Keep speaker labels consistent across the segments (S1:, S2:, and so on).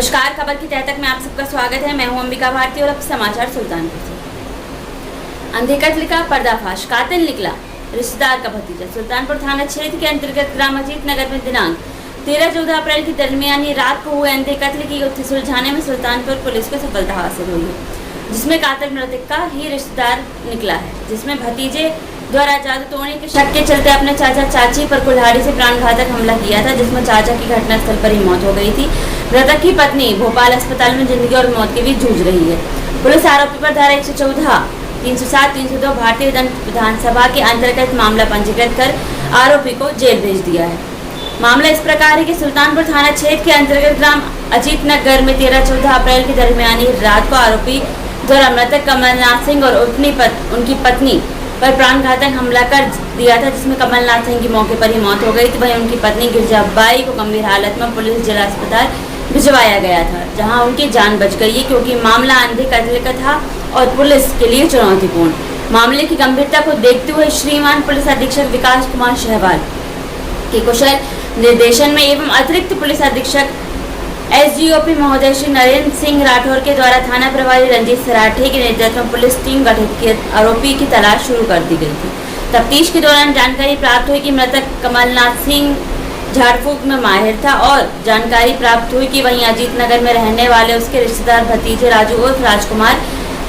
S1: नमस्कार, खबर की तह तक में आप सबका स्वागत है। मैं हूं अंबिका भारती और अब समाचार सुल्तानपुर से। अंधे कत्ल का पर्दाफाश, कातिल निकला रिश्तेदार का भतीजा। सुल्तानपुर थाना क्षेत्र के अंतर्गत ग्राम अजीत नगर में दिनांक 13-14 अप्रैल की दरमियानी रात को हुए अंधे कत्ल की गुत्थी सुलझाने में सुल्तानपुर पुलिस को सफलता हासिल हुई है, जिसमें कातिल मृतक का ही रिश्तेदार निकला है, जिसमें भतीजे द्वारा जादू तोड़ने के शक के चलते अपने चाचा चाची पर कुल्हाड़ी से प्राणघातक हमला किया था, जिसमें चाचा की घटनास्थल पर ही मौत हो गई थी। मृतक की पत्नी भोपाल अस्पताल में जिंदगी और मौत के बीच जूझ रही है। पुलिस आरोपी पर धारा 114, 307, 302 भारतीय दंड विधानसभा के अंतर्गत मामला पंजीकृत कर आरोपी को जेल भेज दिया है। मामला इस प्रकार है कि सुल्तानपुर थाना क्षेत्र के अंतर्गत ग्राम अजीत नगर में 13-14 अप्रैल की दरमियानी रात को आरोपी द्वारा मृतक कमलनाथ सिंह और उनकी पत्नी पर प्राणघातक हमला कर दिया था, जिसमें कमलनाथ सिंह की मौके पर ही मौत हो गई थी। वहीं उनकी पत्नी गिरजाबाई को गंभीर हालत में पुलिस जिला अस्पताल भिजवाया गया था, जहां उनकी जान बच गई है, क्योंकि मामला अंधे कत्ल का था और पुलिस के लिए चुनौतीपूर्ण। मामले की गंभीरता को देखते हुए श्रीमान पुलिस अधीक्षक विकास कुमार सहवाल के कुशल निर्देशन में एवं अतिरिक्त पुलिस अधीक्षक एसडीओपी महोदय श्री नरेंद्र सिंह राठौर के द्वारा थाना प्रभारी रंजीत सराठे के नेतृत्व में पुलिस टीम गठित कर आरोपी की तलाश शुरू कर दी गई थी। तफ्तीश के दौरान जानकारी प्राप्त हुई कि मृतक कमलनाथ सिंह झाड़फूक में माहिर था और जानकारी प्राप्त हुई कि वहीं अजीत नगर में रहने वाले उसके रिश्तेदार भतीजे राजू उर्फ राजकुमार,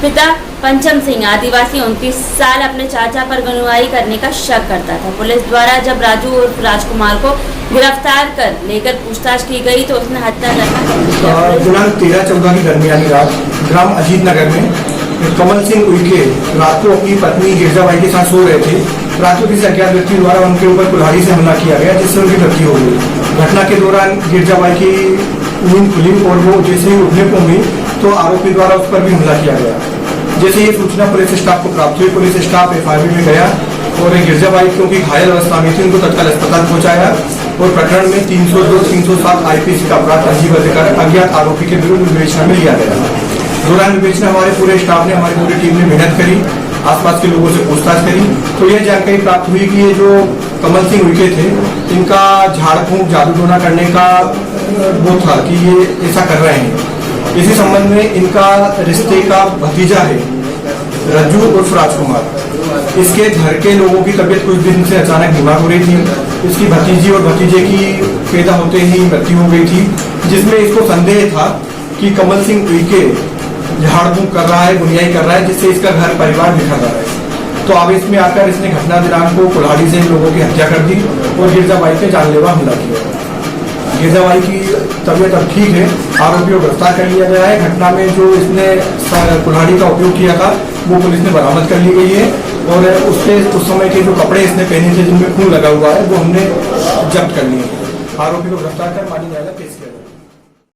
S1: पिता पंचम सिंह आदिवासी 29 साल, अपने चाचा पर गुनवाई करने का शक करता था। पुलिस द्वारा जब राजू उर्फ राजकुमार को गिरफ्तार कर लेकर पूछताछ की गई तो उसने हत्या करना
S2: दिनांक 13-14 की दरमियानी रात ग्राम अजीत नगर में कमल सिंह उइके रात को अपनी पत्नी गिरजाबाई के साथ सो रहे थे। रात को किसी अज्ञात व्यक्ति द्वारा उनके ऊपर कुल्हाड़ी से हमला किया गया, जिससे उनकी मृत्यु हो गई। घटना के दौरान गिरजाबाई की नींद खुली और वो जैसे ही उठने को हुई तो आरोपी द्वारा उस पर भी हमला किया गया। जैसे ये सूचना पुलिस स्टाफ को प्राप्त हुई, पुलिस स्टाफ एफआईआर में गया और गिरजाबाई क्योंकि घायल अवस्था में थी उनको तत्काल अस्पताल पहुंचाया और प्रकरण में 302, 307 आईपीसी का अपराध पंजीबद्ध कर अज्ञात आरोपी के विरुद्ध विवेचना में लिया गया। दौरान विवेचना हमारे पूरे स्टाफ ने, हमारी पूरी टीम ने मेहनत करी, आसपास के लोगों से पूछताछ करी तो यह जानकारी प्राप्त हुई कि ये जो कमल सिंह उइके थे, इनका झाड़ फूंक जादू टोना करने का वो था कि ये ऐसा कर रहे हैं। इसी संबंध में इनका रिश्ते का भतीजा है रज्जू उर्फ राजकुमार। इसके घर के लोगों की तबीयत कुछ दिन से अचानक बीमार हो रही थी। इसकी भतीजी और भतीजे की पैदा होते ही मृत्यु हो गई थी, जिसमें इसको संदेह था कि कमल सिंह उइके झाड़ फूंक कर रहा है, गुनियाई कर रहा है, जिससे इसका घर परिवार बिखर रहा है। तो अब इसमें आकर इसने घटना दिनांक को कुल्हाड़ी से इन लोगों की हत्या कर दी और गिरजाबाई पे जानलेवा हमला किया। गिरजाबाई की तबीयत अब ठीक है, आरोपी को गिरफ्तार कर लिया गया है। घटना में जो इसने कुल्हाड़ी का उपयोग किया था वो पुलिस ने बरामद कर ली गई है और उसके उस समय के जो कपड़े इसने पहने थे जिनमें खून लगा हुआ है वो हमने जब्त कर लिए। आरोपी को गिरफ्तार कर मानी न्यायालय पेश किया।